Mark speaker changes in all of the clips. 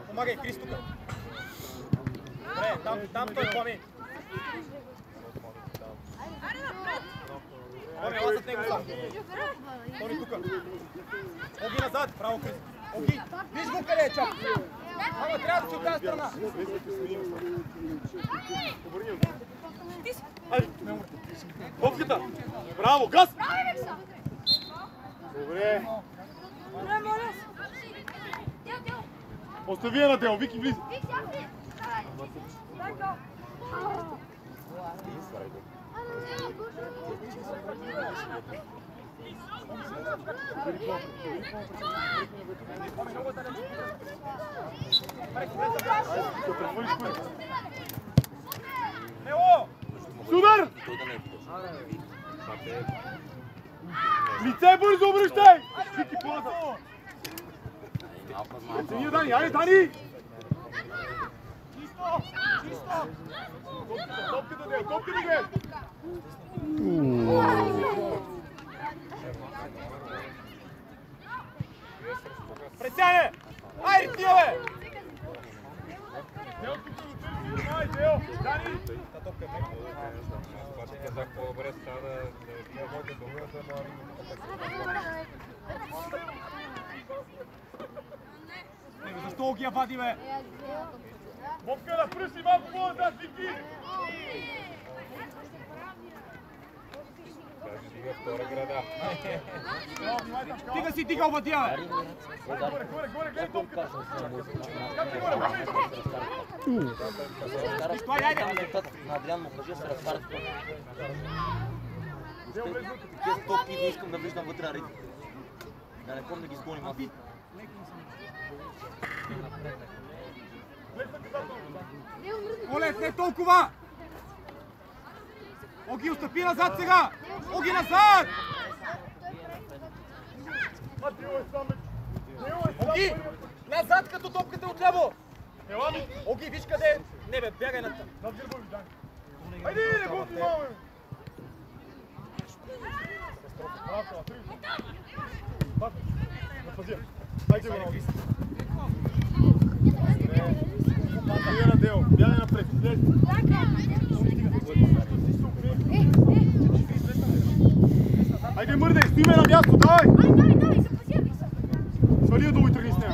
Speaker 1: Помагай, Крис тук. Добре, там той Пламен. Пламен, ела зад него сам. Тони тук. Оги назад, право Крис. Оги, виж го къде е чак. Ама трябва да си от тази страна.
Speaker 2: Айде, топката. Браво, газ! Добре. Остави я на Дел, Вики влиза. Супер! Лице бързо обръщай! Вики по-назад! Оцени, Дани, айде, Дани! Чисто! Чисто! Топката Дел, топката Дел!
Speaker 1: Пресяне! Айде, тия, бе!
Speaker 2: Дел, тук да търси, ай, Дел! Дани!
Speaker 1: Та топка е мека.
Speaker 3: Това ти казах по-добре сега да водя добре,
Speaker 1: Защо Оги я вади, бе?
Speaker 2: Бобка да пръси малко по-назад, Вики!
Speaker 3: Дига втора града.
Speaker 1: Ти да си дигал въдия, бе!
Speaker 2: Горе, горе, горе, гледай топката!
Speaker 1: Виж, айде!
Speaker 4: На Адриан му кажи да се разпарят.
Speaker 2: Дел, влез вътре.
Speaker 4: Тези топки не искам да виждам вътре на ритм. Да не помня да ги сгоним аз.
Speaker 1: Олег, не толкова! Оги, отстъпи назад сега! Оги, назад! Оги, назад като топката е отляво! Оги, виж къде е! Не бе, бягай на там!
Speaker 2: Айде, не го внимаваме! Айде го наоги. Бягай на Дел, бягай напред. Айде мърдай, стои ме на място, давай! Свали я долу и тръгни с нея.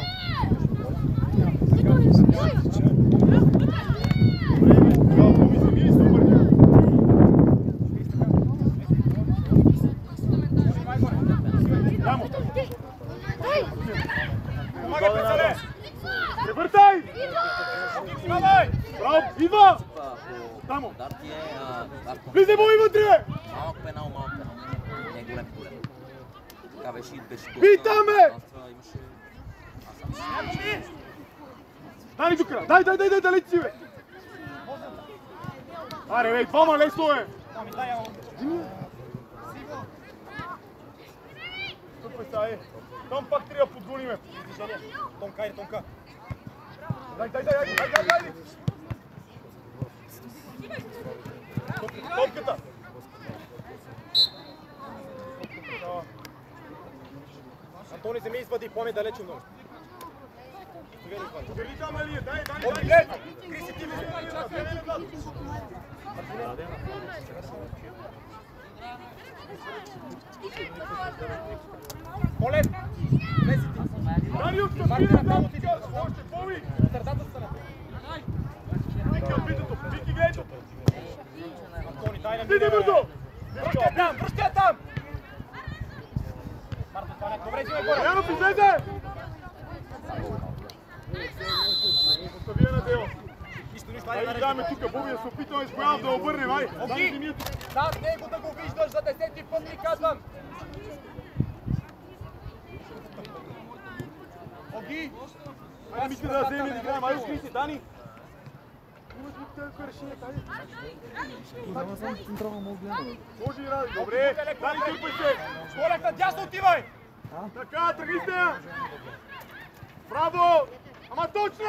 Speaker 1: Помагай, прецеле!
Speaker 2: Превъртай!
Speaker 1: Давай!
Speaker 2: Браво, идва! Тамо!
Speaker 4: Дарти е...
Speaker 2: Влизай му и вътре!
Speaker 4: Малък пенал, малък пенал. Не е голем голем. Така беше доста...
Speaker 2: Питаме!
Speaker 4: Имаше...
Speaker 2: Дай тук! Дай, лети си, бе! Аре, бе, двама лесно, бе! Стъпвай сега, е! Там пак трябва да подгоним, бе!
Speaker 1: Тонка, айде, тонка!
Speaker 2: Дай! Топката!
Speaker 1: Антони, вземи извади, Пламен далече много.
Speaker 2: Дали там, Алия? Дай!
Speaker 1: Оги, глед! Криси, ти влизай! Поле! Влези ти!
Speaker 2: Дани, отстъпи на топката! Още пови!
Speaker 1: Сърдата стана!
Speaker 2: Вики от битото! Вики, гледай тук!
Speaker 1: Антони, дай на
Speaker 2: Иди бързо!
Speaker 1: Връщай там! Марто, това добре, взимай горе!
Speaker 2: Янов, излезе! Остави я на Дело.
Speaker 1: Нищо,
Speaker 2: Айде ги даваме тук, Боби, да се опитаме изпоявам да обърнем, ай!
Speaker 1: Оги! Зад него да го виждаш за 10-ти път ми казвам! Оги!
Speaker 2: Айде Митка да вземе да играем, айде скри си, Дани! Може и Ради, добре! Дани, тръпай се!
Speaker 1: Олег, надясно отивай!
Speaker 2: Така, тръгни с нея! Браво! Ама точно!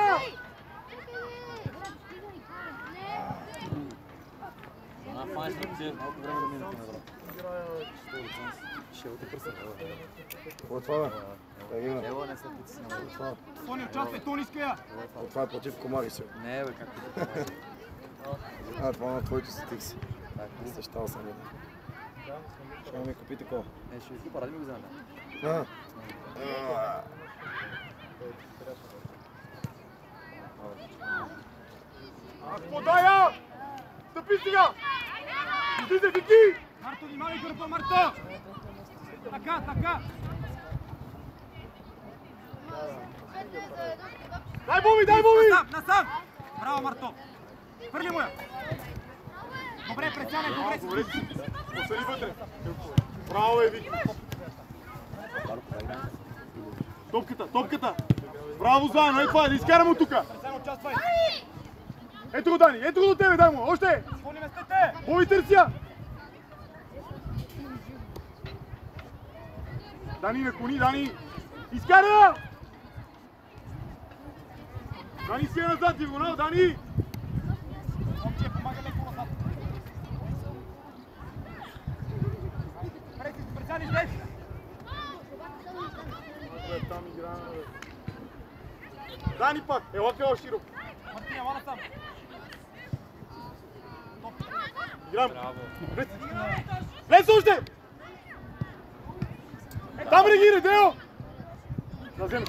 Speaker 4: Файн стръпция, малко време да минете на
Speaker 2: Какво е това, бе? Егина.
Speaker 4: Ево не са притеснявали.
Speaker 1: Тони, участвай, Тони иска я!
Speaker 2: Това е против комари си.
Speaker 4: Не, бе, както
Speaker 2: Това на твоите стикси. Същал съм. Ще ми купи такова.
Speaker 4: ще ви купа, ради ми го вземем.
Speaker 2: Подая! Стъпи сега! Излизай, Вики!
Speaker 1: Марто, внимавай група, Марто! Така, така!
Speaker 2: Дай Боби, дай Боби!
Speaker 1: Насам, насам! Браво, Марто! Хвърли му я! Добре, пресяне, добре!
Speaker 2: Посели вътре! Браво, Вики! Топката, топката! Браво, заедно, е това, да изкарам от тука!
Speaker 1: Пресяне, участвай!
Speaker 2: Ето го, Дани, ето го до тебе, дай му, още!
Speaker 1: Изпълни местете!
Speaker 2: Боби, търся! Дани, наклони, Дани! Изкара! Дани, си е назад, диагонал, Дани!
Speaker 1: Момче, помага леко назад! Пресяне, здесь!
Speaker 2: Там игра... Дани пак, ела къл широко.
Speaker 1: Мартиня, мала там!
Speaker 2: Играм. Влез още! Там реагира, Део! Да вземеш.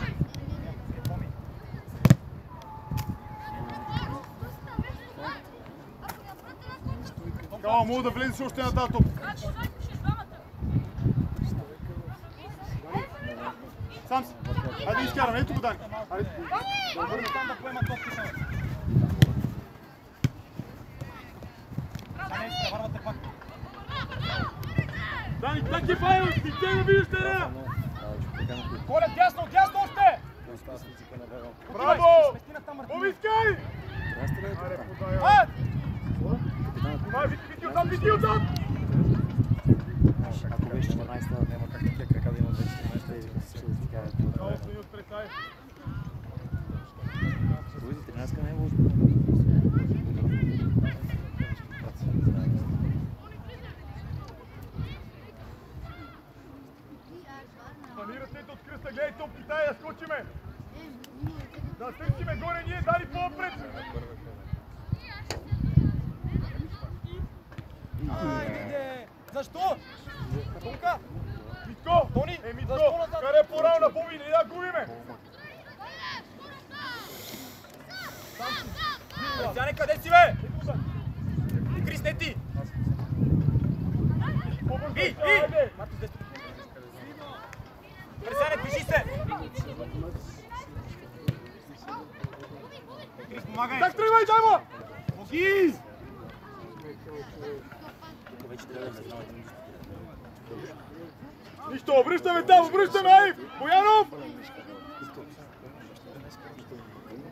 Speaker 2: Кала, мога да влезеш още на тази топка. Сам си. Хайде изкарам, ето го, Дани. Хайде.
Speaker 1: Да върна там да поема топката. Не, вървате пак.
Speaker 2: Дани, так е файл, ти те да видиш терена.
Speaker 1: Коля, дясно, дясно още!
Speaker 2: Браво!
Speaker 1: Местина там, Мартиня.
Speaker 2: Обискай!
Speaker 1: Ад!
Speaker 2: Внимай, Вики отзад, Вики отзад!
Speaker 4: Ако беше 14-та, няма как да тия крака да има 14-та и ще ти кажа. Други 13-ка не е лошо.
Speaker 2: Планирате от кръста, гледай топките, да скочиме! Да стърчиме горе ние, дали по-напред!
Speaker 1: Айде! Защо? Тонка!
Speaker 2: Митко!
Speaker 1: Тони!
Speaker 2: Митко!
Speaker 1: Защо назад?
Speaker 2: Карай по-рано на Боби, не да губиме!
Speaker 1: Пресяне, къде си, бе? Крис, не ти! И! Марто, здесь. Пресяне, движи се! Крис, помагай!
Speaker 2: Так тръгвай, дай му!
Speaker 1: Боги!
Speaker 4: Тук вече трябва да знам.
Speaker 2: Нищо, обръщаме там, обръщаме, ай! Боянов!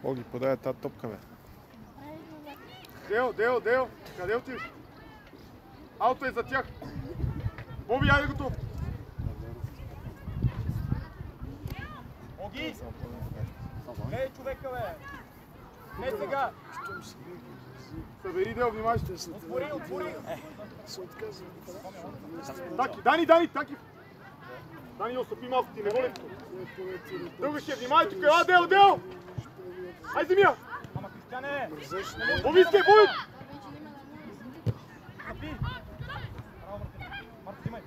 Speaker 2: Боги, подай тази топка, бе. Део, къде отиваш? Ауто е за тях. Боби, айде готов.
Speaker 1: Боги! Ей, човека, бе! Не сега!
Speaker 2: Събери, Део, внимай.
Speaker 1: Отвори!
Speaker 2: Таки, Дани, таки. Дани, остъпи малко, ти не воли. Друга ще внимай тук, Део! Ай, земя!
Speaker 1: Ама, Кристияне!
Speaker 2: Боби, искай, Боби!
Speaker 1: Стъпи! Браво, Марто, взимай!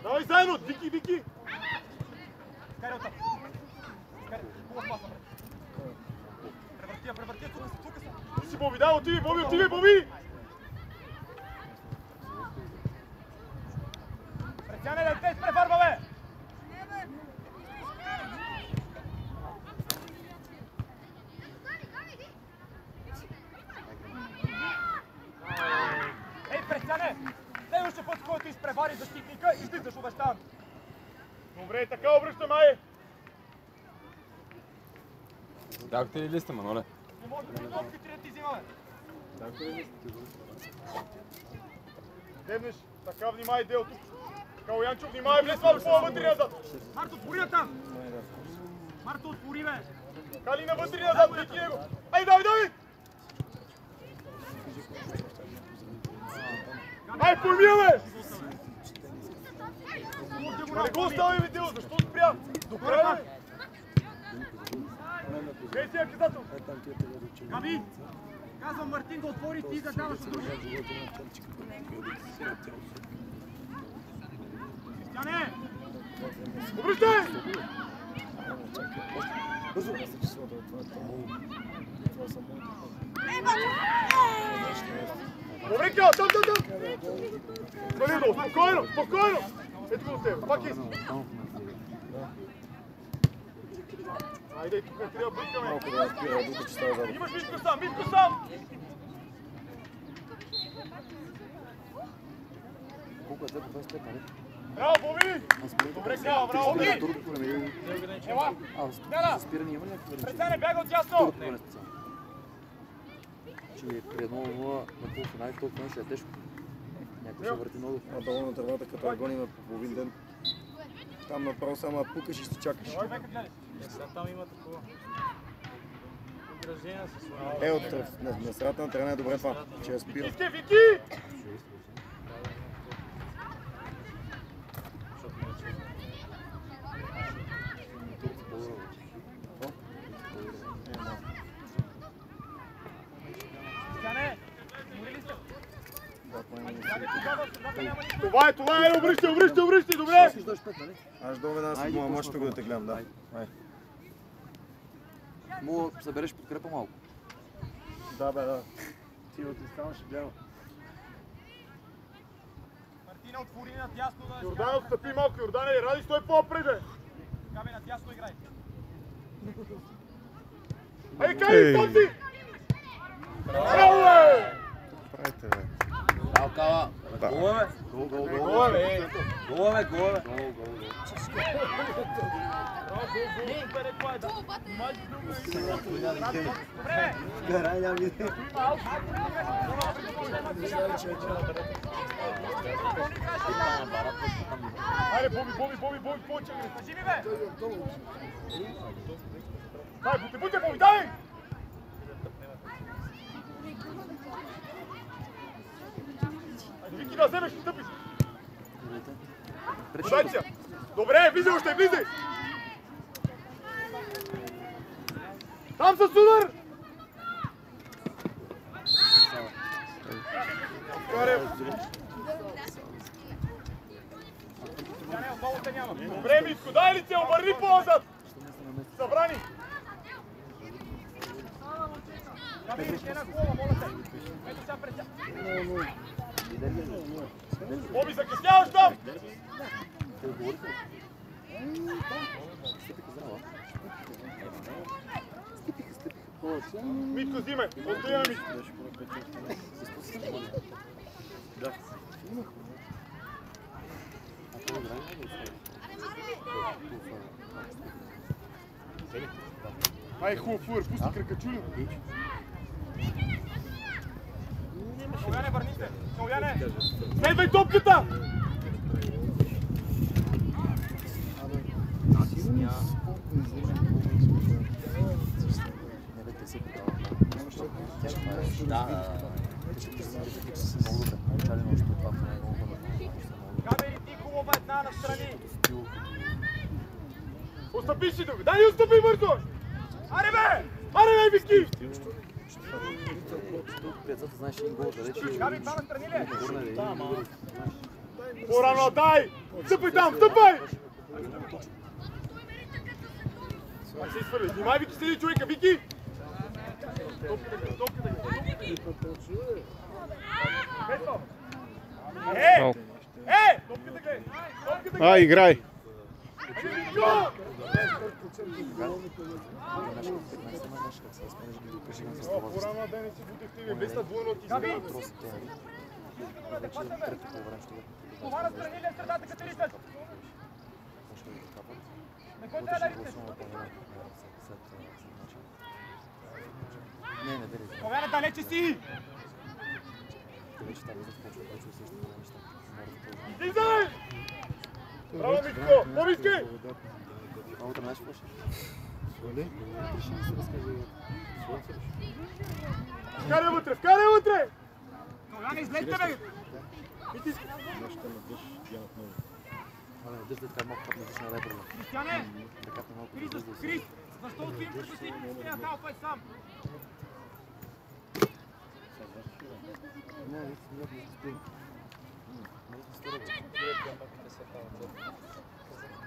Speaker 2: Давай заедно, Вики!
Speaker 1: Скарай оттам! Скарай! Хубав пас, напред! Превърти я, тук са!
Speaker 2: Ти си, Боби, да, отиви, Боби!
Speaker 1: Пресяне, дете, префарба, бе! Ей, Пресяне! Следващия път, който изпревари защитника, излизаш, обещавам!
Speaker 2: Добре, така обръщам, ай!
Speaker 3: Дадохте ли листа, Маноле?
Speaker 1: Не може да топките да ти взима, бе!
Speaker 2: Дебнеш, така внимай, Део тук. Калоянчо, внимай, влез малко по-вътре назад.
Speaker 1: Марто, отвори я там! Марто, отвори, бе!
Speaker 2: Кали навътре назад, Вики него. Ай, давай! Ай, формираме! Не го остави видео, защо спря? До края! Гей си наказател!
Speaker 1: Габи! Казвам Мартин да отвори ти да даваш от други. Кристияне!
Speaker 2: Обръщай! Добре, Као, там! Свали долу, спокойно! Ето го от тебе, пак изи. Айде, тук не трябва бъркаме.
Speaker 5: Малко да спира, че става задък.
Speaker 2: Имаш Митко сам!
Speaker 5: Колко е това 25, нали?
Speaker 2: Браво, Боби! Добре, Као, браво, Боби! Ела!
Speaker 5: За спиране има ли някакво време?
Speaker 2: Прецене, бяга от ясно!
Speaker 5: Второто не специално. Че при 1-0 на полуфинали, толкова ще е тежко. Някой ще върти много.
Speaker 6: А долу на дървата, като я гоним по половин ден. Там направо само пукаш и си чакаш.
Speaker 3: Там има такова. Изражение с
Speaker 6: На средата на терена е добре това, че я спира.
Speaker 2: Вики! Това е, обръщай, добре!
Speaker 6: Аз долу веднага си моя мощно го да те гледам, да.
Speaker 5: Мога да събереш подкрепа малко.
Speaker 2: Да. Ти от станеш бял.
Speaker 1: Мартина отвори надясно да...
Speaker 2: Йордан отстъпи малко, Йордане, Ради, стой по-напред!
Speaker 1: Габи надясно играй.
Speaker 2: Ей, кай, там си! Браво, бе!
Speaker 6: Правите, бе.
Speaker 4: Браво, Кала! Гол, бе!
Speaker 2: Гол, бе!
Speaker 4: Гол!
Speaker 6: Гарай, няма види.
Speaker 2: Айде, Боби, повече! Кажи ми, бе! Дай, бute, Боби, дай! Айде, Вики, да вземеш, стъпи! Подай се! Добре, влизай! Там с удар! Добре, Митко, дай ли се, обърни по-назад! Събрани! Боби, закъсняваш там! Митко, взиме! Отстоя на Митко! Ай, хубав фуър, пусти кракачулю!
Speaker 1: Соляне, върни се! Соляне!
Speaker 2: Следвай топката!
Speaker 1: Габи ли ти хубава една настрани?
Speaker 2: Отстъпи си тук! Дай отстъпи бързо! Аре бе, Вики!
Speaker 5: Пецата знаеш един гол, далече.
Speaker 1: Габи, това настрани ли?
Speaker 2: По-рано, дай! Стъпай там, стъпай! Ай се изхвърли, внимай, Вики, седи човека, Вики! Топката гледай!
Speaker 6: Играй!
Speaker 2: По-рано да не си будехте, без на двойно ти
Speaker 1: Габи!
Speaker 5: Трето
Speaker 1: Това настрани ли е средата, като риташ? На кой трябва да риташ?
Speaker 5: Не, бери.
Speaker 1: Соляне, далече си!
Speaker 2: Излизай! Браво, Митко! По-виски!
Speaker 5: Много тръгнеш по-ще.
Speaker 2: Вкарай вътре!
Speaker 1: Иван, излезте, бе!
Speaker 6: Нещо на дъжд, дянат много.
Speaker 5: Абе, дъждът така малко път различна леброла.
Speaker 1: Кристияне!
Speaker 5: Ръката малко
Speaker 1: Крис,
Speaker 5: по-дълго.
Speaker 1: Крис! Защо стоим пред си? Трябва халфа е сам!
Speaker 5: Не, не стоим.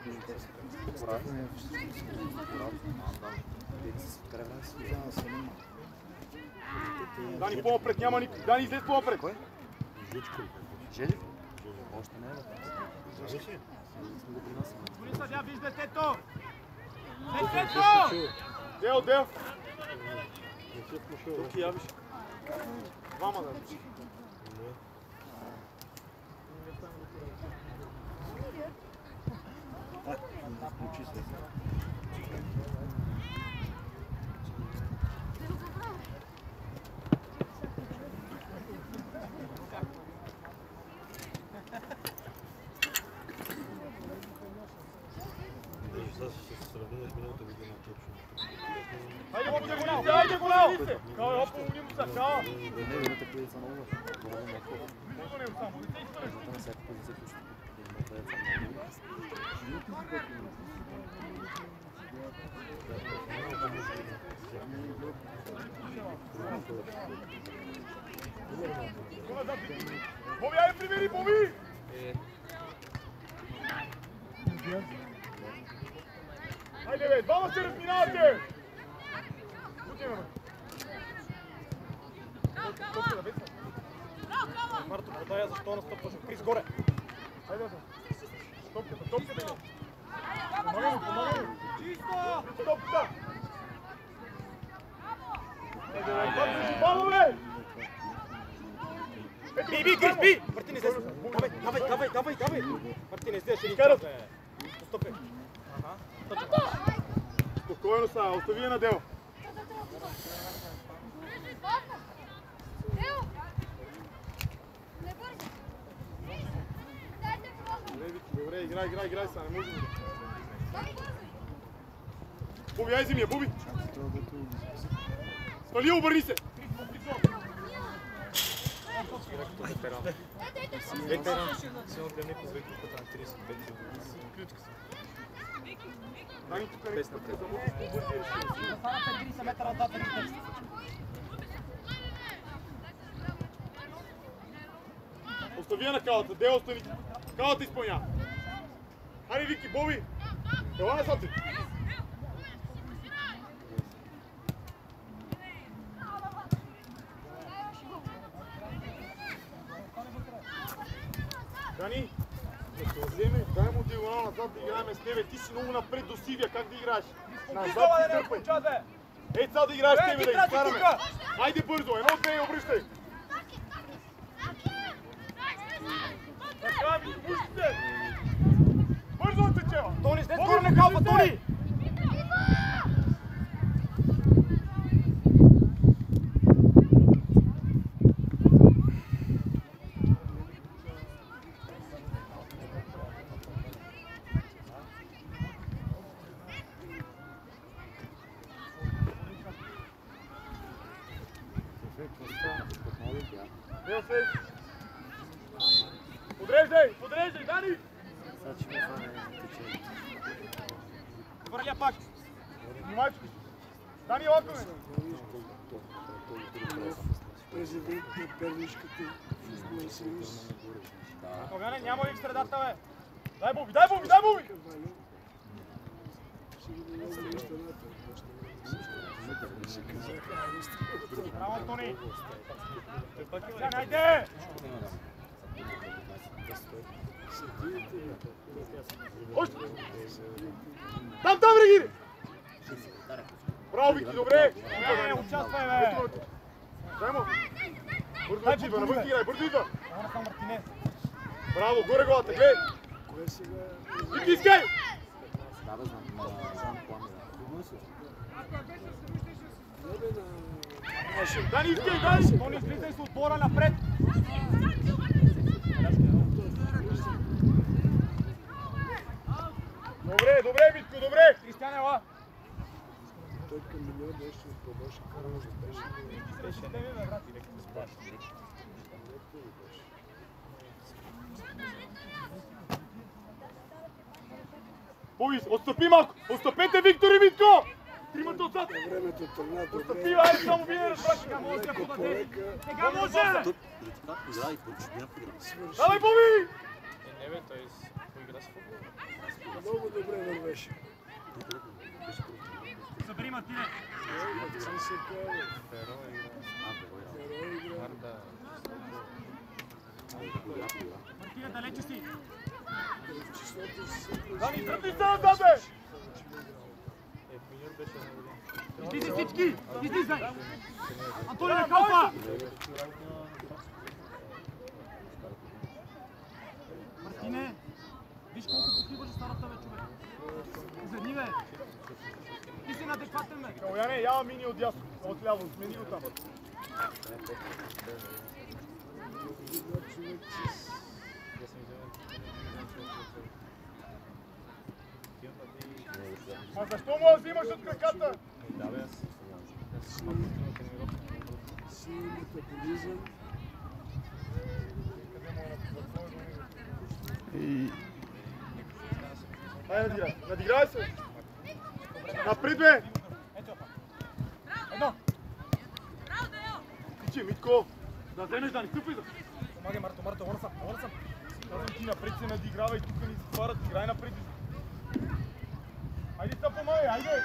Speaker 5: Не сме сторога.
Speaker 2: Дани, по-напред, няма никой. Дани, излез по-напред.
Speaker 5: Кой? Желев? Още не е на тази. Защо си? Сме го принасяме.
Speaker 1: Господин съдия, виж детето! Детето!
Speaker 2: Дел. Тук и явиш. Двама да виж.
Speaker 6: Включи се.
Speaker 2: Хайде, хопте го листе, хайде го листе! Као, хопте го листе, као!
Speaker 5: Не, имате позиция много лъж. Това е малко.
Speaker 2: Влизо него само, лице изпълнеш.
Speaker 5: Това на всяка позиция, която имате много лъж.
Speaker 2: Боби, айде примери, Боби! Хайде бе, двама се разминавате!
Speaker 1: Марто, подай, защо настъпваш? Крис, горе!
Speaker 2: Хайде да. Топката. Помагай му.
Speaker 1: Чисто!
Speaker 2: Топката! Хайде бе, бъдеш бало бе!
Speaker 1: Би, Крис, би! Мартин, излез! Давай! Мартин, излез, ще ни час, бе! Постъпи!
Speaker 2: Спокойно са, остави я на Дел. Добре, играй са, не може да. Буби, ай вземи я, Буби! Свали, обърни се! Дани, тук не са за мога по-бързи решения.
Speaker 1: Останат 30 метра отзад да ги търси.
Speaker 2: Остави я на калата, Дел остави. Калата изпълнява. Хайде, Вики, Боби! Ела назад ти! Дани, да се вземе, дай му диагонал назад да играем с тебе. Ти си много напред до Сивия, как да играеш? Назад ти търпай. Ей, сега да играеш с тебе, да ги изкараме. Хайде бързо, едно-две и обръщай. Така ми, пушите! Бързо отсечева!
Speaker 1: Тони, след горе на халфа, Тони!
Speaker 2: Подреждай, Дани!
Speaker 1: Върля пак!
Speaker 2: Внимай, Дани, лакаме!
Speaker 6: Президент на Пернишката футболен съюз.
Speaker 1: Огане, няма ли в средата, бе?
Speaker 2: Дай Боби!
Speaker 1: Браво, Тони!
Speaker 2: Хайде! Още! Там, Регири! Браво, Вики, добре!
Speaker 1: Участвай, бе!
Speaker 2: Дай му! Бързо идва, навън играй, бързо идва!
Speaker 1: Ана съм Мартинес.
Speaker 2: Браво, горе главата, гледай! Вики, искай!
Speaker 5: Да, бе, знам Пламен.
Speaker 2: Дани, искай, Дани!
Speaker 1: Тони, слизай с отбора напред!
Speaker 2: Добре, Витко, добре!
Speaker 1: Кристиян, ела!
Speaker 6: Той към милион нещо от това ще кара, може да беше.
Speaker 1: Ще да ви, бе, брат, и леки да спаш.
Speaker 2: Боби, отстъпи малко! Отстъпете, Виктор и Митко! Тримата отзад!
Speaker 6: Времето тръгна добре.
Speaker 2: Отстъпи, айде само вие разбрах!
Speaker 1: Сега може да подаде.
Speaker 6: Полека.
Speaker 1: Сега може!
Speaker 2: Давай, Боби!
Speaker 3: Не бе, той поигра с футбол.
Speaker 6: Много добре вървеше.
Speaker 1: Събери Мартине.
Speaker 6: Съм се казал.
Speaker 3: Перо игра. Марда.
Speaker 1: Мартине, далече си.
Speaker 2: Дани, тръпни се назад, бе!
Speaker 3: Миньор беше на година.
Speaker 1: Излизай всички! Излизай! Антони на калпа! Мартине! Виж колко покриваш старата бе, човек! Изведни бе! Ти си неадекватен бе!
Speaker 2: Калояне, ява мини от дясно, от ляво, смени го там. А защо му да взимаш от краката?
Speaker 3: Да бе, аз малко на тренировка.
Speaker 6: Силен метаболизъм.
Speaker 2: Айде, надиграй, надиграй се! Напред, бе!
Speaker 1: Едно!
Speaker 2: Тичи, Митко! Да вземеш, да не стъпи!
Speaker 1: Помагай, Марто, върна съм!
Speaker 2: Казвам ти, напред се надигравай, тук ни затварят, играй напред. Айде са помагай, айде!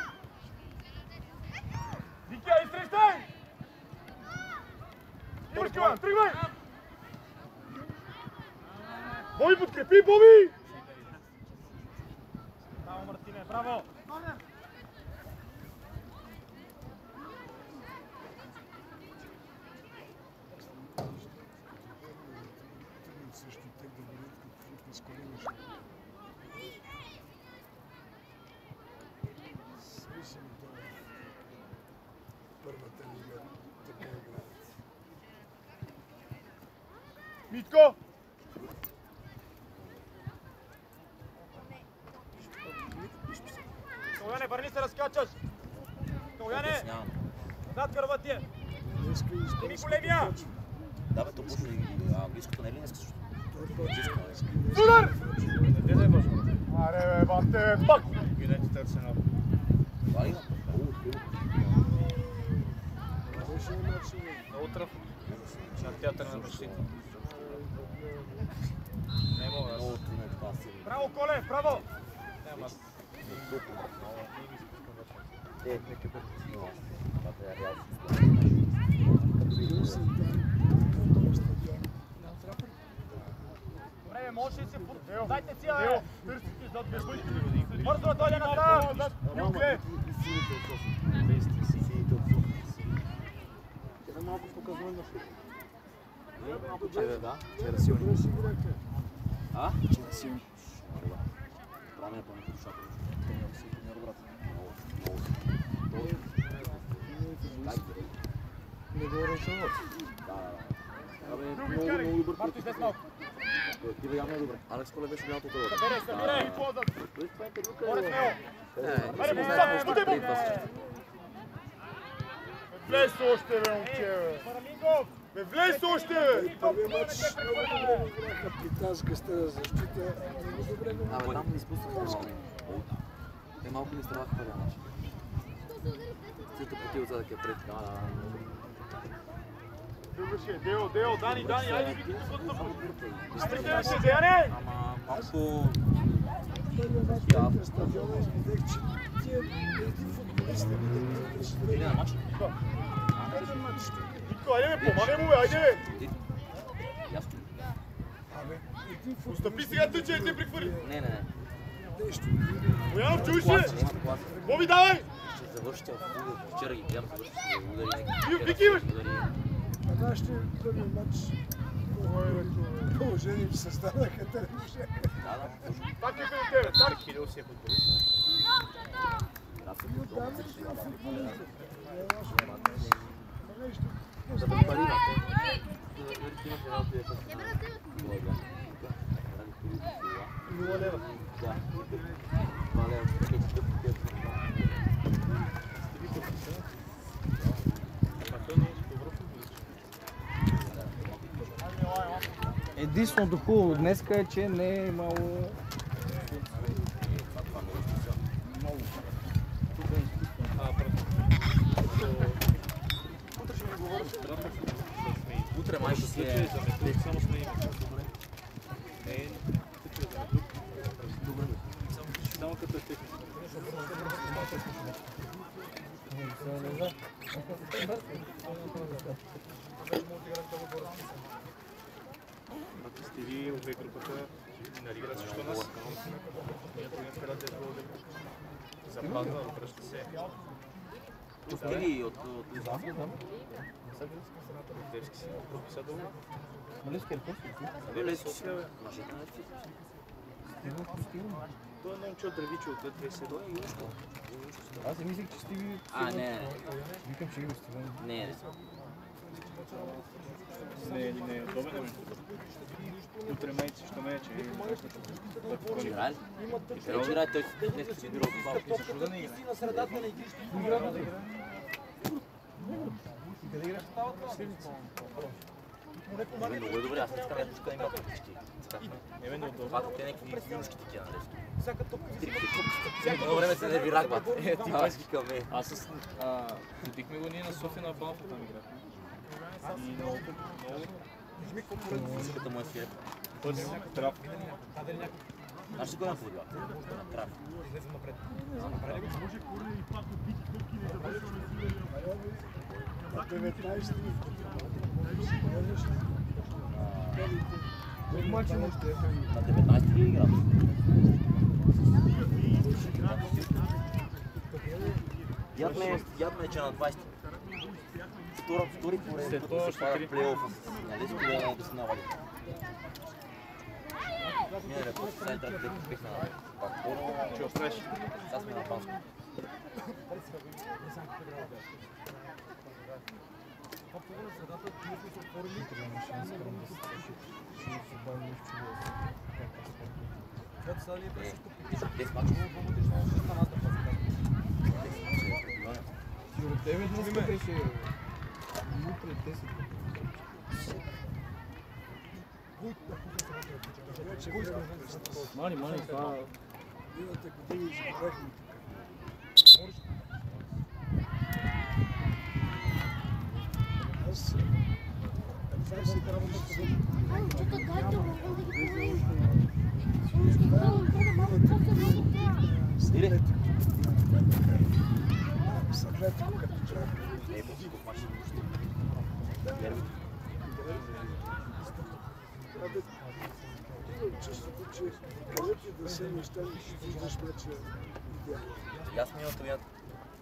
Speaker 2: Вики, айде срещай! Имаш Калан, тръгвай! Боби, подкрепи, Боби!
Speaker 1: Браво, Мартине, браво!
Speaker 6: Също те да бъдат като футбол с колениш. Смисъл това е първата лига. Така играят.
Speaker 2: Митко!
Speaker 1: Калояне, върни се, разкачаш! Калояне! Над гърбатия!
Speaker 6: Днеска
Speaker 1: Еми големия!
Speaker 4: Да бе, то почва английското не е ли днес също?
Speaker 2: Удар!
Speaker 3: Къде да е Божко?
Speaker 2: Аре, бе, бате, бе, пак!
Speaker 3: Юнайтед Арсенал.
Speaker 4: Това ли има?
Speaker 6: Беше матч.
Speaker 3: На Утрав. На театър на мечтите. Не мога аз.
Speaker 4: Много трудно е това си.
Speaker 1: Браво, Коле, браво!
Speaker 3: Няма аз.
Speaker 1: Добре, може ли си
Speaker 2: Део,
Speaker 1: дайте си,
Speaker 2: Део, търси си зад безбъй.
Speaker 1: бързо да дойде насам!
Speaker 2: Юкле!
Speaker 5: Малко показваме на футбол.
Speaker 6: Вчера силни.
Speaker 4: А?
Speaker 6: Вчера силни.
Speaker 4: Това не е пълно шапка.
Speaker 6: Не го решават.
Speaker 2: Много добър.
Speaker 1: Марто, излез малко!
Speaker 5: Колектива явно е добре. Алекс Коле беше голямото това.
Speaker 1: Събирай, събирай!
Speaker 2: Това е интервю,
Speaker 1: Горе
Speaker 2: къде
Speaker 1: смело!
Speaker 2: Аре, бе, бутай му! Влез още, бе, момче, бе!
Speaker 1: Парамингов!
Speaker 2: Бе, влез още, бе!
Speaker 6: Първият матч много добре го играха при тази гъстера защита. Много добре го
Speaker 5: Абе, там не изпуснаха. Те малко не ставаха първия матч. Ците поти отзад да ке пред.
Speaker 2: Тръгваше, Део, Дани, айде, Вики, тук да
Speaker 5: Изтръгваше.
Speaker 2: бъде. Деяне!
Speaker 5: Ама малко...
Speaker 6: първият матч на стадиона и видях, че тия един футболист не видят.
Speaker 5: Или на матч?
Speaker 6: Един матч.
Speaker 2: Витко, айде, бе, помагай му, бе, айде, бе!
Speaker 5: Ясно.
Speaker 6: Абе, един футболист...
Speaker 2: Отстъпи сега тъй, че не те прехвърли.
Speaker 5: Не.
Speaker 6: Нещо.
Speaker 2: Боянов, чуеш
Speaker 5: Класа,
Speaker 2: ли?
Speaker 5: няма класа.
Speaker 2: Боби, давай!
Speaker 5: Ще завършите в футбол. Вчера ги гледам, завършите да удари.
Speaker 2: Вики, имаш!
Speaker 6: А нашите първият матч положение, че създадаха телевизия.
Speaker 5: Да, точно.
Speaker 2: Так е към тебе, так!
Speaker 3: Кирил си е футболист.
Speaker 6: И оттам е футболист.
Speaker 5: Да бъде пари, да. Имате една от идеята.
Speaker 2: 0 лева.
Speaker 5: Да. 2 лева.
Speaker 3: Ама той не е добро футболист.
Speaker 7: Единственото хубаво днеска е, че не е имало...
Speaker 4: Утре май ще се...
Speaker 3: Само сме имали. Само като е техника. Ако сте ви от групата, нали играт срещу нас? Ние тогава вкарате западна, връща се.
Speaker 4: Пусти ли от Лизанска?
Speaker 3: Девски си прописател.
Speaker 7: Малийски репорт?
Speaker 4: Велески.
Speaker 3: Той е много момче от Древичо, от 2007.
Speaker 7: Аз си мислих, че Стиви...
Speaker 4: Не.
Speaker 7: Викам, че го Стивен.
Speaker 4: Не.
Speaker 3: Не, удобен е. Утре мейци, що ме е, че е...
Speaker 4: Играли? Играли, той днес си бира от малко.
Speaker 3: Защо да не игра?
Speaker 6: Ти на средата на игрището.
Speaker 3: Къде играш?
Speaker 4: Много е добре, аз не искам да пуска има пътищи.
Speaker 3: Не ме неудобно.
Speaker 4: Това те някакви юношки такива, нали?
Speaker 6: Всяка топка
Speaker 4: Едно време се нервирах, бат. Ти паш към мен.
Speaker 3: Аз с... Ходихме го ние на София на Банфа там играхме. И много...
Speaker 4: Музиката му е свиреп.
Speaker 3: Бърз, трап.
Speaker 4: Аз ще го наподила. Трап.
Speaker 6: на 19
Speaker 7: Мачи не ще.
Speaker 4: На 19 ли играм? Ядме, че на 20. Втори поред, като се пада плейофа. Нали искаме да се навали. Миналия път с център, където бих на Бакборо.
Speaker 3: Че оставиш?
Speaker 4: Сега сме на Банско. Дес мачо.
Speaker 7: Сигурно тебе днес беше... Утре 10. Мани, това...
Speaker 6: Миналите години избрахме аз 20 работа съветвам като трябва. Чувството, че където да се неща, ще виждаш мача идеално.
Speaker 4: Аз миналата година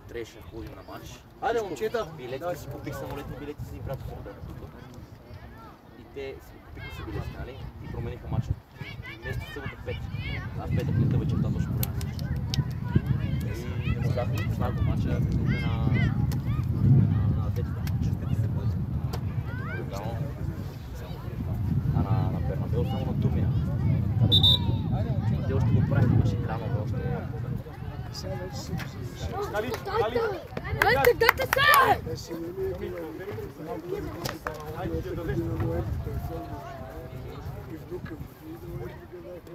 Speaker 4: трябваше да ходим на матч.
Speaker 7: Айде, момчета!
Speaker 4: Билетите си купих самолетни билети с брат в и те си купиха си билети, нали? И промениха матча. Вместо събота 5. А в петък миналата вечерта точно по време. И не можахме да поставя го матча на Атлетика. Къде се бъде? На Бернабел, само на турнира. Те още го правим, имаше екрана, още
Speaker 6: Сега вече се
Speaker 8: Дайте, дайте се!
Speaker 6: те си хайде да дадеш на Ноември телефон и внука му. И до Ноември бяха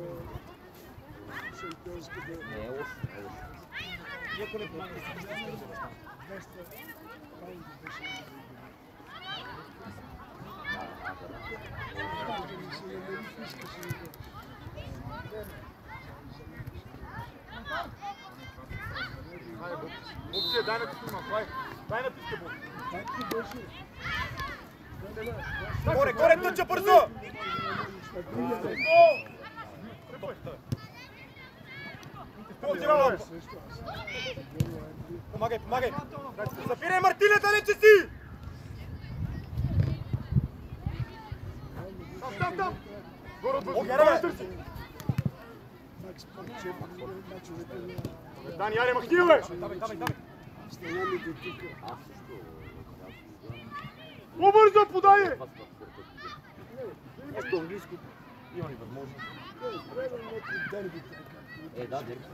Speaker 6: шампионска да...
Speaker 4: не е лошо.
Speaker 3: Иако не помага,
Speaker 6: 200 паунда беше.
Speaker 2: Букче, дай на писка, дай на писка, Букче.
Speaker 6: Как ти беше?
Speaker 1: Горе, тъча бързо! Помагай! Запирай Мартилета, не че си! Там! Горе търси! Дани, аре, махни, бе!
Speaker 6: Стана ми до тук.
Speaker 2: По-бързо подай!
Speaker 4: Нещо английско има ли възможност?
Speaker 6: Време някакви дерби.
Speaker 4: Да, дерби.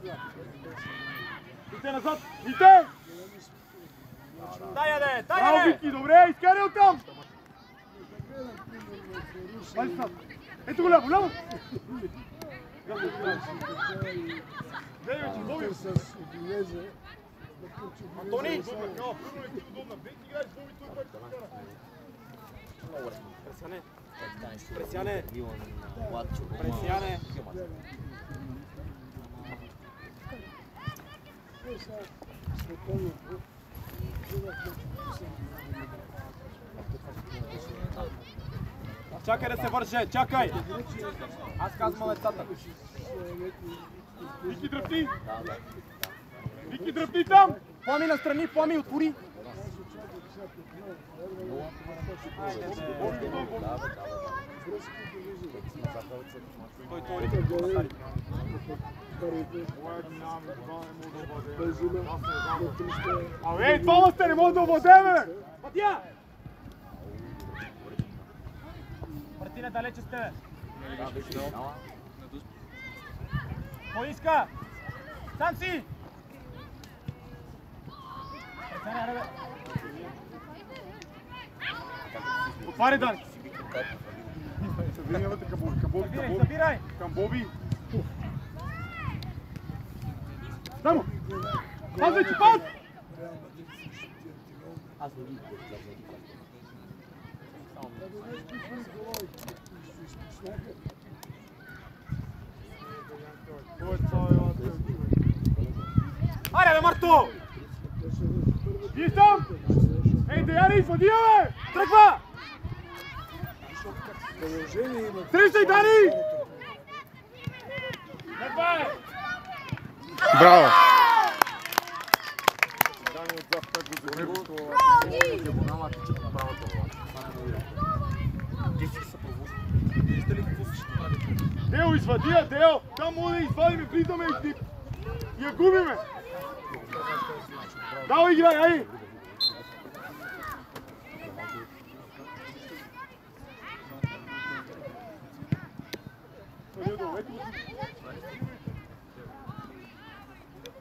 Speaker 2: Вите назад! Вите!
Speaker 1: Дай я!
Speaker 2: Браво, Вики, добре, изкарай оттам! Айде сад! Ето го ляво, ляво!
Speaker 1: Антони! Пресяне! Пресяне! Чакай да се върже, чакай! Аз казвам на децата.
Speaker 2: Вики дръпни! Вики дръпни там!
Speaker 1: Плами настрани, Плами, отвори!
Speaker 2: Абе, двама сте, не може да овладеме!
Speaker 1: Матия! Мартине, далече сте, бе! Кой иска? Сам си!
Speaker 2: Отваряй, Дани! Събирай,
Speaker 1: Събирай!
Speaker 2: към Боби! Дай му! Паз вече, паз!
Speaker 1: Аре, бе, Марто!
Speaker 2: Вие там! Ей, Деяни, извади я, бе!
Speaker 1: Тръгва!
Speaker 2: Срещай, Дани!
Speaker 8: Браво!
Speaker 2: Део, извади я, Део! Там може да извадиме, влизаме и я губиме! Давай, играй, ай!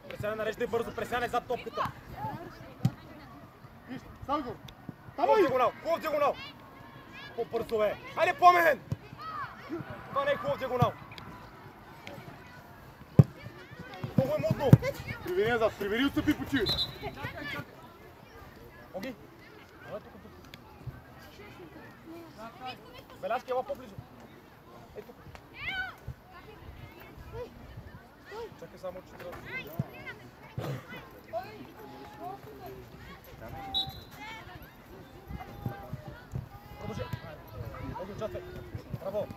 Speaker 1: Пресяне, нареждай бързо, Пресяне зад топката.
Speaker 2: Виж, сам го!
Speaker 1: Хубав диагонал, хубав диагонал. По-бързо, бе. Хайде, Пламен! Това не е хубав диагонал. Много е мудно.
Speaker 2: Привери назад, привери, отстъпи, почи!
Speaker 1: Оги. Беляшки, ела по-близо. Ей тук. Чакай само, че трябва. Продължи. Оги, участвай. Браво.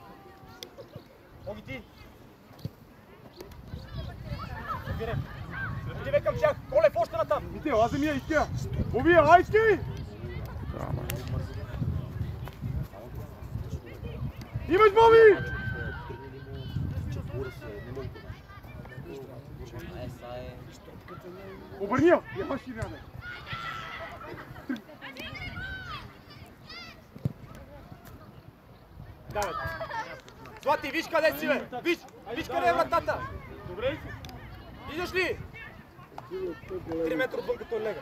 Speaker 1: Оги, ти. Събирай. Отивай към тях. Колев, още натам.
Speaker 2: Мите, лазе ми я, Иския! Боби я, ай, Иски! Имаш, Боби! Обърни я! Я ще няма.
Speaker 1: Давай. Злати, виж къде си, бе! Виж! Виж къде е вратата!
Speaker 2: Добре ли си?
Speaker 1: Виждаш ли? 3 метра отвън като лега.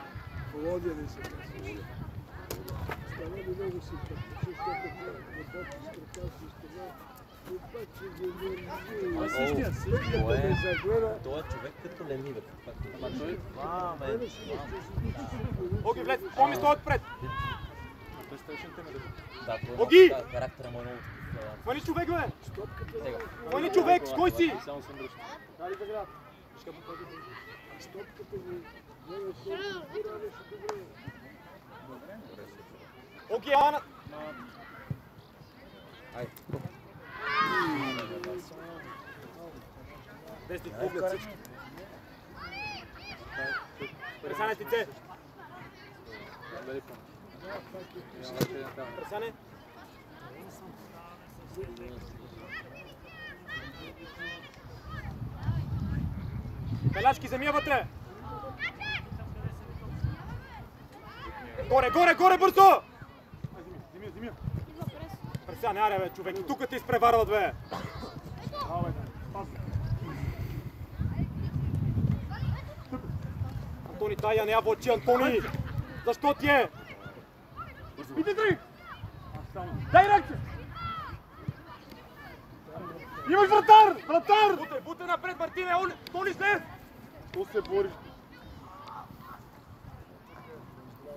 Speaker 6: Володя не се казва. Стана ли много си пътно, защото работи с ръка си страна,
Speaker 4: Същия.
Speaker 6: той
Speaker 4: е човек като ленивък.
Speaker 1: Оги, влез! Поми стоят пред!
Speaker 4: Да,
Speaker 1: Оги!
Speaker 4: характера му е много.
Speaker 1: Хвани човек, бе! Хвани човек, с кой си?
Speaker 2: Дали за град.
Speaker 6: стопката ми много добре, добре.
Speaker 1: Оги, Ана! Десни, пугат всички. Пресане, стице! Пресане! Белячки, земя вътре! Горе, горе, горе, бързо!
Speaker 2: Земя.
Speaker 1: Пресяне, аре, бе, човек, и тук те изпреварват, бе! Антони, дай я не я влачи, Антони! Защо ти е?
Speaker 2: Спите три! Дай реакция! Имаш вратар! Вратар!
Speaker 1: Бутай напред, Мартине! Тони слез!
Speaker 2: То се бориш.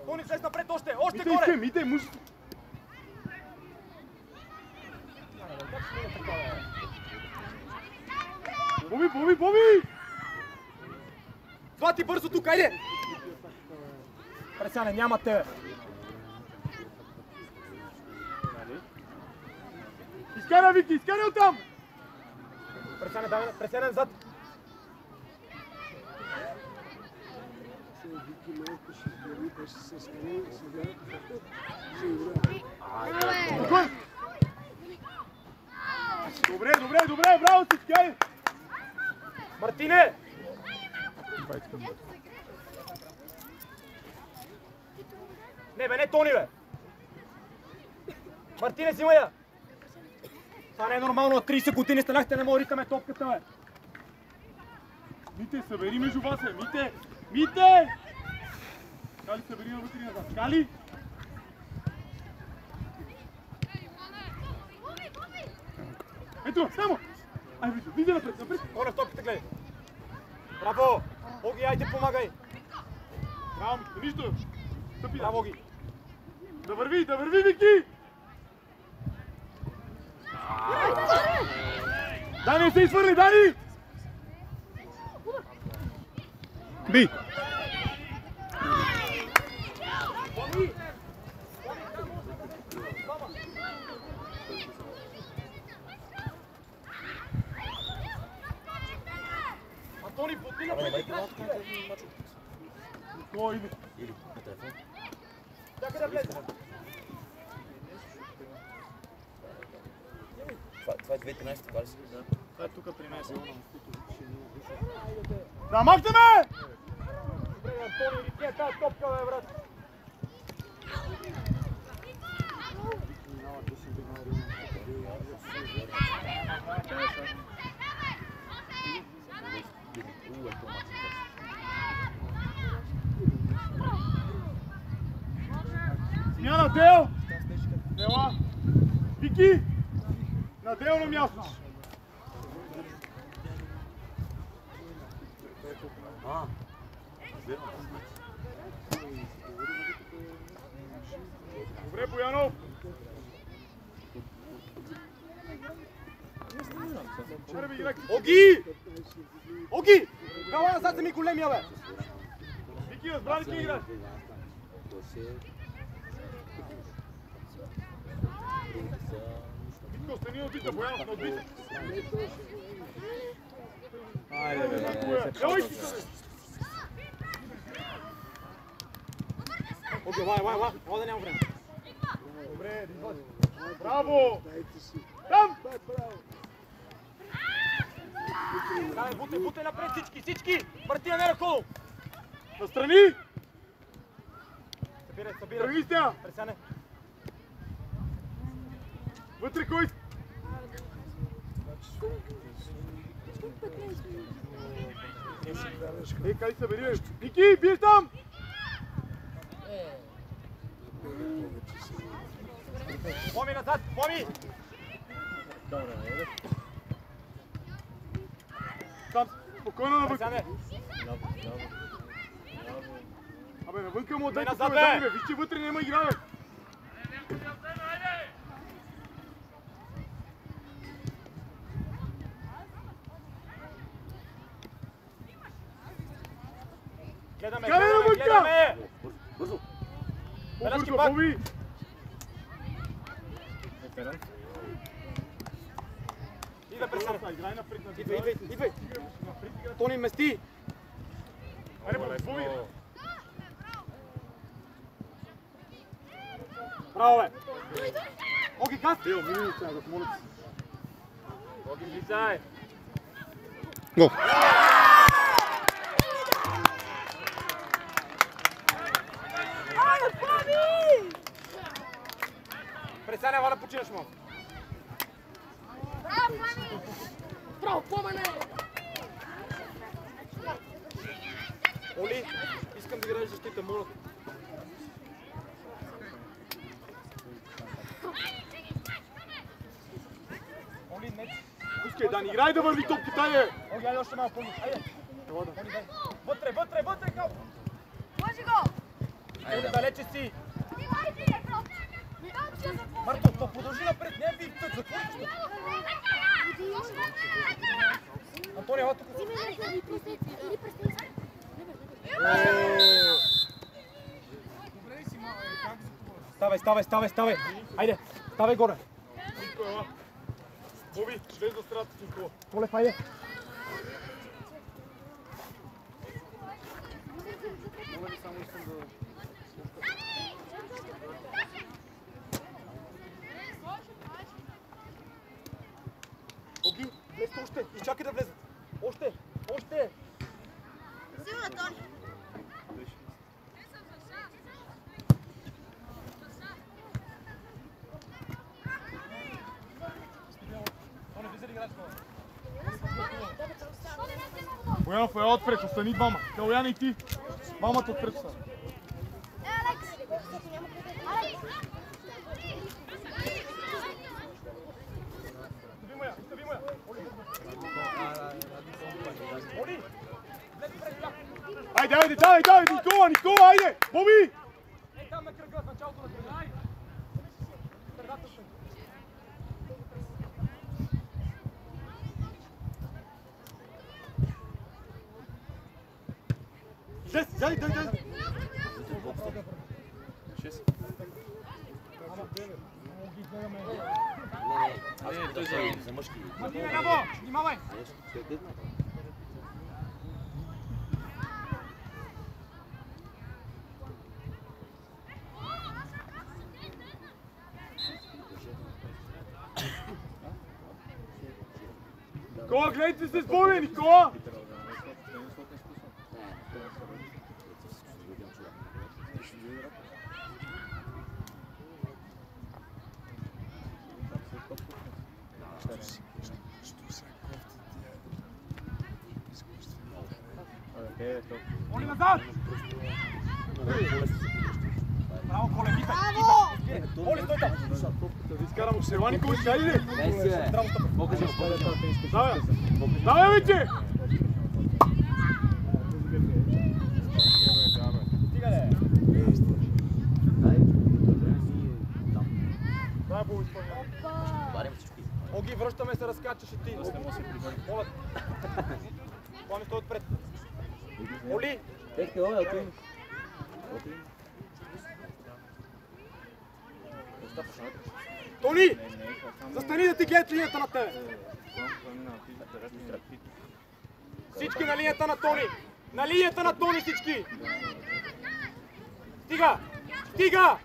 Speaker 1: Тони слез напред още! Още
Speaker 2: Мите,
Speaker 1: горе!
Speaker 2: Мите, мъж! Боби!
Speaker 1: Злати бързо тук, айде! Пресяне, няма тебе!
Speaker 2: Изкара, Вики, изкара оттам!
Speaker 1: Пресяне назад!
Speaker 6: Вики малко ще сбери, беше се скри, сега ще играе.
Speaker 2: Добре, браво всички, айде!
Speaker 1: Мартине! Не бе, не Тони бе! Мартине, взимай я! Това не е нормално, от 30 години станахте, не мога да ритаме топката бе!
Speaker 2: Мите, събери между вас, Мите! Мите! Кали, събери навътре и назад. Кали! Ето, само! Ай, вижда напред!
Speaker 1: Оля, в топката гледай! Браво! Оги, айде, помагай!
Speaker 2: Браво, Мите, нищо! Стъпи!
Speaker 1: Браво, Оги!
Speaker 2: Да върви, Вики! Дани, не се изхвърли, Дани! Би!
Speaker 1: Антони, потни напред!
Speaker 2: Кой иде?
Speaker 4: Или на телефон.
Speaker 1: Чакай да влезе!
Speaker 4: Това е 2013, това ли си?
Speaker 3: Това е тук при нас.
Speaker 2: Да, махте ме!
Speaker 1: Добре, Антони, ритне тази топка, бе, брат!
Speaker 2: Смяна, Дел! Дела! Вики! На Дел място! Добре, Боянов!
Speaker 1: Оги! Оги! Кала назад, ми големия, бе!
Speaker 2: Вики, разбра ли ки играш? Вики, остани на отбита, Боянов, на отбита!
Speaker 3: Айде, бе,
Speaker 2: Елай!
Speaker 1: Оги, ела да няма време.
Speaker 2: Добре, браво!
Speaker 6: Дайте си.
Speaker 2: Там!
Speaker 1: Давай, бутай напред всички! Мартина, не ръколо!
Speaker 2: Настрани!
Speaker 1: Събирай!
Speaker 2: Тръгни с тя!
Speaker 1: Пресяне!
Speaker 2: Вътре кой? Кали събери, бе! Ники, биеш там!
Speaker 1: Моми назад! Моми!
Speaker 2: Там, спокойно навън.
Speaker 1: Пресяне!
Speaker 2: Абе, навънка му отдайте
Speaker 1: назад,
Speaker 2: това,
Speaker 1: бе!
Speaker 2: Виж, че вътре няма игра, бе!
Speaker 1: Гледаме!
Speaker 4: Бързо!
Speaker 2: По-бързо, Боби!
Speaker 1: Идва Пресяне!
Speaker 2: Играй напред,
Speaker 1: Идвай! Тони, мести!
Speaker 2: Айде, Боби!
Speaker 1: Браво, бе! Оги, газ!
Speaker 2: Тео, мини сега, да помоля ти.
Speaker 1: Оги, влизай!
Speaker 5: Гол!
Speaker 1: Пресяне, ела да починеш малко!
Speaker 8: Браво, Пламене!
Speaker 1: Оли, искам да играеш защита, моля. Оли, не.
Speaker 2: Пускай, Стани, играй да върви топката, айде!
Speaker 1: Оги, айде още малко, айде! Вътре, вътре, вътре, кап!
Speaker 8: Може го!
Speaker 1: Айде, далече си! Марто, то продължи напред, не е ви тък, затвориш ще! Антония, ела тук! Ставай! Айде, ставай горе!
Speaker 2: Нико, ела! Боби, шлез до страта си, Нико!
Speaker 1: Полев, айде! Оги, влезте още! Изчакай да влезат! Още!
Speaker 8: Силна, Тони!
Speaker 2: Боянов, ела отпред, остани двама. Калояна и ти. Двамата отпред остани. Айде, давай, Никола, айде! Боби!
Speaker 1: Ей там на кръга, в началото на кръга! Айде! Средата сме!
Speaker 2: Дай!
Speaker 4: Не, той за мъжки.
Speaker 1: Матине, Раво! Внимавай!
Speaker 2: Никола, гледайте се с Боби, Никола!
Speaker 1: Оли назад! Браво, Коле, витай! Оли, стой там!
Speaker 2: Да изкарам обсерва, Никола, ще айде!
Speaker 1: Здраво, стъпа!
Speaker 2: Давай, вече!
Speaker 1: Стига, де!
Speaker 2: Дай, Боби, изпълнява.
Speaker 1: Оги, връщаме се, разкачаш и ти! Молът! Плани, стой отпред! Оли! Тони! Застани да ти гледат линията на тебе! Всички на линията на Тони! На линията на Тони всички! Стига!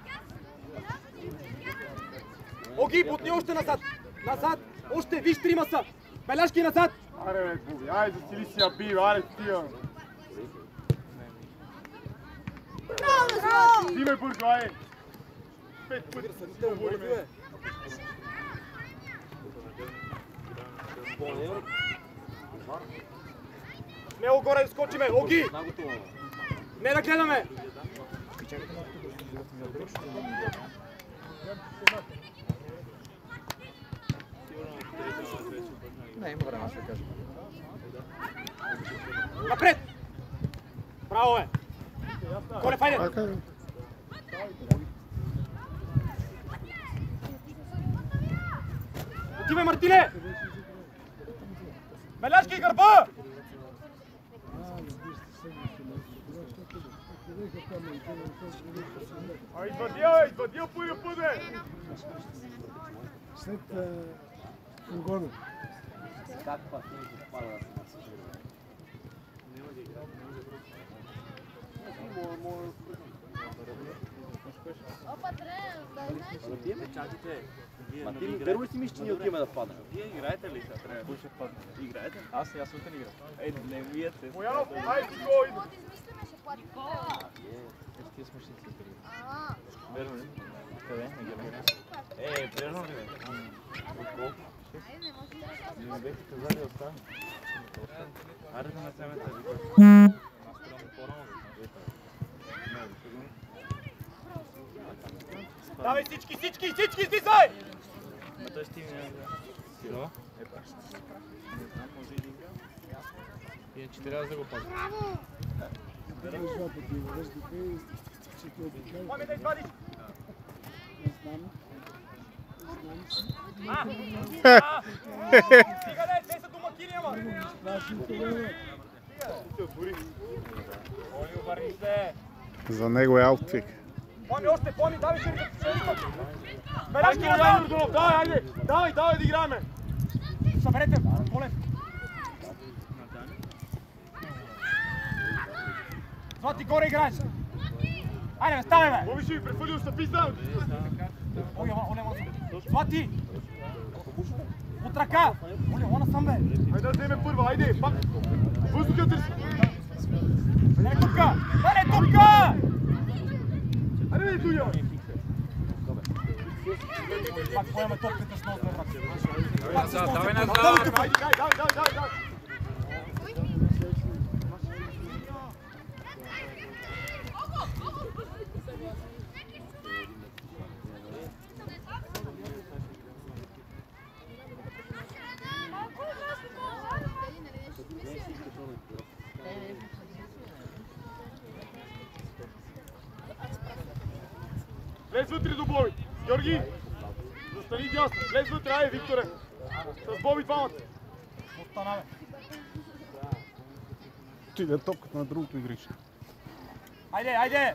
Speaker 1: Оги, бутни още назад! Назад! Още, виж, трима са! Беляшки назад!
Speaker 2: Аре, бе, Боби, айде, засили си я бива, аре, стига! Взимай бързо, айде! 5 пъти се говориме!
Speaker 1: Смело горе да скочиме! Оги! Не да гледаме!
Speaker 5: Не, има време, ще кажа.
Speaker 1: Напред! Браво, бе! Колев, айде! Отивай, Мартине! Беляшки и гърба!
Speaker 2: Извадил първия път, бе!
Speaker 6: След Фунгона.
Speaker 4: Как пак не се спада да се насъжда?
Speaker 8: Опа, трябва да знаеш.
Speaker 4: Отиваме, чакайте. Ти верно ли си мислиш, че ние отиваме да паднем?
Speaker 3: Вие играете ли сега? Трябва да падне. Играете? Аз сутрин играм. Ей, не виете.
Speaker 2: Боянов, айде, Никола,
Speaker 8: Какво да измисляме, ще платим.
Speaker 3: Тия смешници са преди. Верно ли? Къде? Не ги гледам. Верно ли? От колко? Не бехте казали да остане. Аре да не вземете ви. Аз спрямо по-рано да знам.
Speaker 1: Давай всички, излизай!
Speaker 3: Той ще ти ми Що? Иначе трябва да го пазим.
Speaker 6: Два пъти връждате и ще те обикнал.
Speaker 1: Поми да извадиш!
Speaker 6: Не знам.
Speaker 1: Стига да е, те са домакини, ама! Поми, обърни се!
Speaker 9: За него е аутвик.
Speaker 1: Поми още, Поми, давай шерифът!
Speaker 2: Беляшки назад! Давай, айде! Давай да играеме!
Speaker 1: Съберете, Полев! Злати, горе играеш! Айде, бе, ставай, бе!
Speaker 2: Момичи, прехвърлил се пизда!
Speaker 1: Злати! От ръка! Оля сам, бе!
Speaker 2: Айде да вземе първа, айде! Пак! Въздуха търси!
Speaker 1: Не тупка! Не тупка!
Speaker 2: Айде, бе, Дуя!
Speaker 1: Пак поеме топката с нос, бе,
Speaker 3: Назад, давай назад!
Speaker 2: Айде, дай! Влез вътре до Боби! Георги! Застани дясно! Влез вътре, айде, Викторе! С Боби двамата!
Speaker 1: Остана, бе!
Speaker 9: Ти да е топката на другото игрище.
Speaker 1: Айде, айде!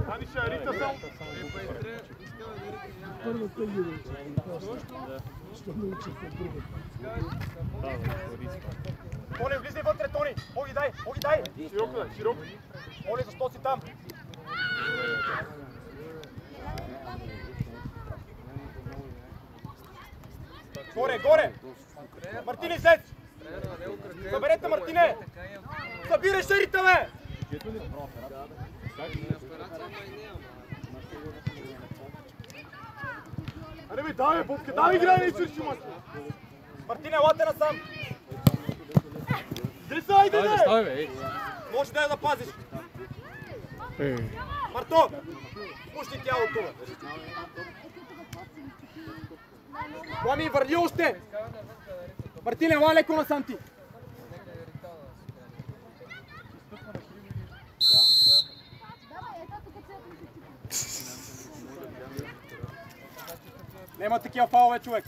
Speaker 2: Ани ще рита само!
Speaker 6: Първата игра. Що научихте другата?
Speaker 1: Тони, влизай вътре, Тони! Оги дай!
Speaker 2: Широко дай, широко!
Speaker 1: Оли, защо си там? Горе! Мартине, след! Съберете, Мартине! Събирай шерите, бе!
Speaker 2: Аре бе, давай, Бобка, давай играй, не свърши маска!
Speaker 1: Мартине, елате насам!
Speaker 2: Деса, айде,
Speaker 3: Давай,
Speaker 2: бе!
Speaker 3: ставай, бе!
Speaker 1: Може да я запазиш!
Speaker 9: Ей,
Speaker 1: Марто! Пушни тялото, бе! Поми, върни още! Мартине, ела леко насам ти! Нема такива фалове, човек!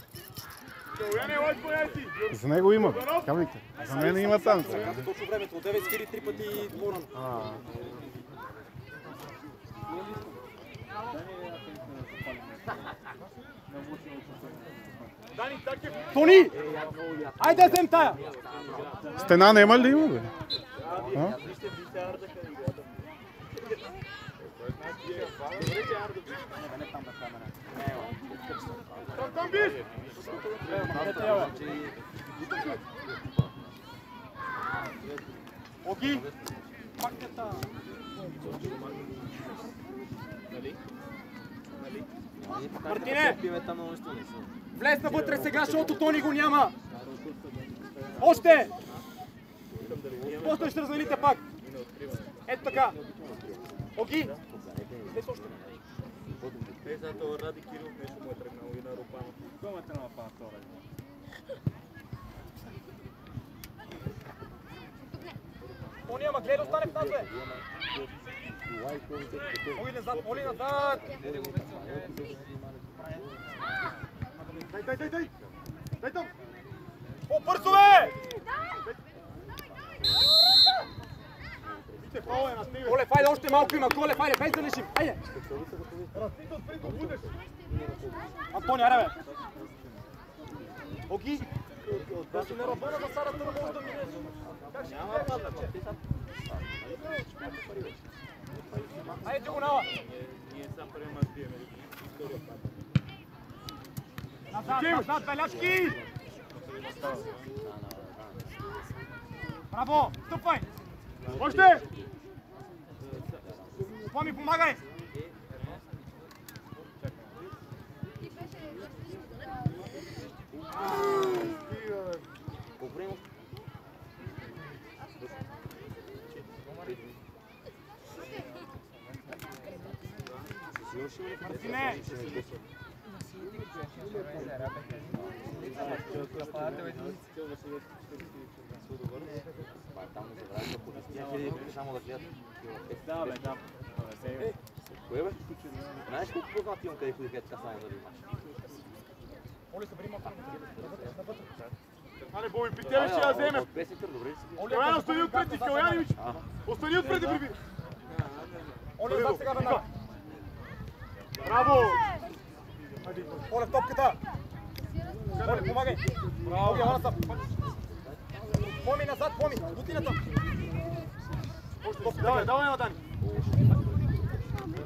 Speaker 9: за него има, бе. Камните. За мен има там.
Speaker 1: За точно времето, от 9 скири 3 пъти моран. Тони! Айде да взем тая!
Speaker 9: Стена нема ли има, бе? А?
Speaker 2: Там биш!
Speaker 1: Оги! Пактата! Мартине! Влез навътре сега, защото Тони го няма! Още! После ще развалите пак! Ето така! Оги! Влез още!
Speaker 3: Ради Кирил нещо му е тръгнало и на Рупана. Кой е тръгнал пана втора?
Speaker 1: Тони, ама гледай, остане в нас, бе! Оли назад!
Speaker 2: Дай! Дай там!
Speaker 1: По-бързо, бе!
Speaker 2: Вижте, фала е на стига!
Speaker 1: Колев, айде, още малко има! Колев, айде, без да лишим! Айде!
Speaker 2: Разтитат преди да будеш!
Speaker 1: Антони, аре, бе! Оги! Да си не ръбана за сарата, не може да минеш! Как ще ги гледаш? Айде, диагонала!
Speaker 3: Ние сам приема да биеме.
Speaker 1: Назад, беляшки! Браво! Стъпвай!
Speaker 2: Още!
Speaker 1: Поми, помагай!
Speaker 2: Мартине!
Speaker 4: Там не забравяйте по 10 хиляди само да гледат.
Speaker 3: Да, бе, да.
Speaker 4: Кое бе? Знаеш колко познати имам къде ходи гледат така само за да имаш?
Speaker 1: Оли, събери малко.
Speaker 2: Али, Боби, при тебе ще я вземем.
Speaker 4: От песетър, добре ли си?
Speaker 2: Калян, остани отпред, Калян, остани отпред и приби.
Speaker 1: Оли, отзад сега веднага.
Speaker 2: Браво!
Speaker 1: Оли, в топката. Оли, помагай. Браво, Явана са. Поми назад, Поми, бутината.
Speaker 2: Давай, давай на Дани.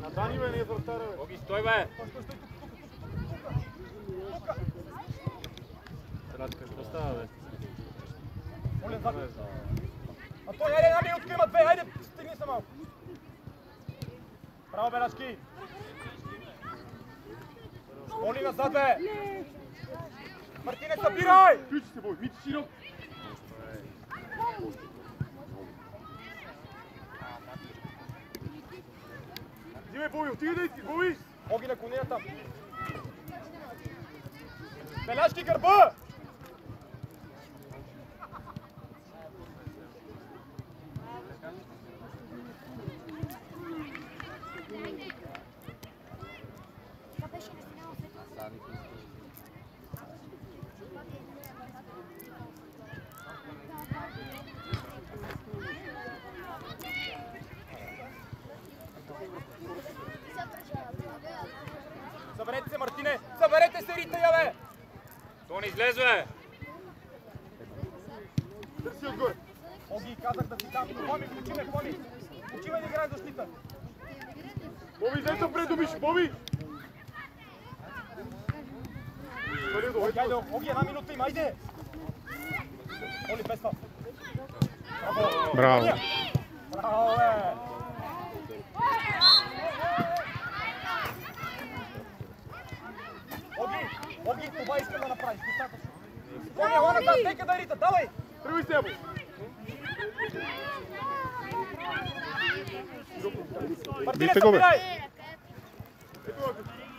Speaker 2: На Дани, бе, не е вратаря, бе.
Speaker 3: Оги, стой, бе! Радка, какво става, бе?
Speaker 1: Оли, назад. Антони, айде, една минутка има две, айде, стигни се малко. Браво, Белашки. Оли, назад, бе. Мартине, събирай!
Speaker 2: Ключи се, бой, мити широк. Диме, Боби, отиде да изгубиш!
Speaker 1: Оги на конията. Белашки, гърба! Съберете се, Мартине! Съберете се, Рита, я, бе!
Speaker 3: Тони, излез, бе!
Speaker 2: Търси отгоре.
Speaker 1: Оги, казах да си там. Поми, Поми! Учиме да играе защита.
Speaker 2: Боби, дай се предобиш, Боби!
Speaker 1: Айде, Оги, една минута има, айде! Оли, без това. Браво!
Speaker 9: Браво!
Speaker 1: Браво, бе! Оги, това искам да направиш, достатъчно. Поми, ела назад, нека да Рита, давай!
Speaker 2: Тръгвай с него!
Speaker 1: Мартине,
Speaker 9: Бийте го, бе.
Speaker 1: събирай!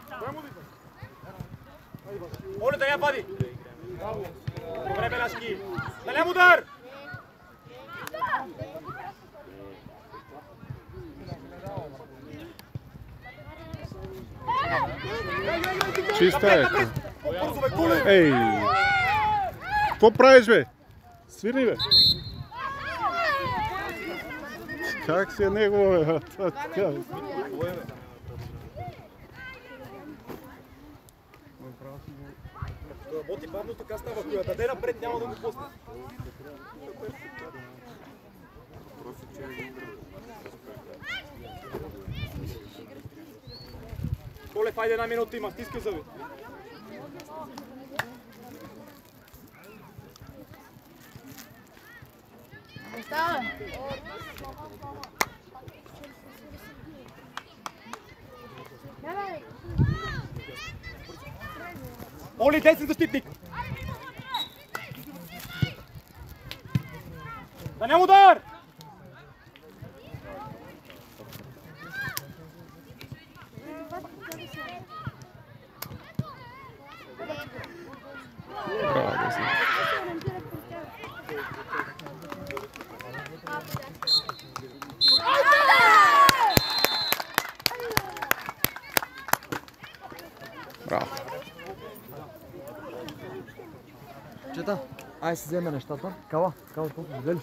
Speaker 2: Дай му диха!
Speaker 1: Оли, да я пади! Добре, Белашки! Налям удар!
Speaker 9: Чиста е.
Speaker 1: По-бързо, бе, Коле!
Speaker 9: Ей! Какво правиш, бе? Свирни, бе! Как си е негово, бе? Така, бе.
Speaker 1: Работи бавно, така става. Ако я даде напред, няма да го пусне. Колев, айде една минута има, стискай зъби. Оли, десен защитник! Да няма удар!
Speaker 9: Браво, да си. Браво.
Speaker 7: Чета, ай си вземе нещата. Кала, толкова, видели?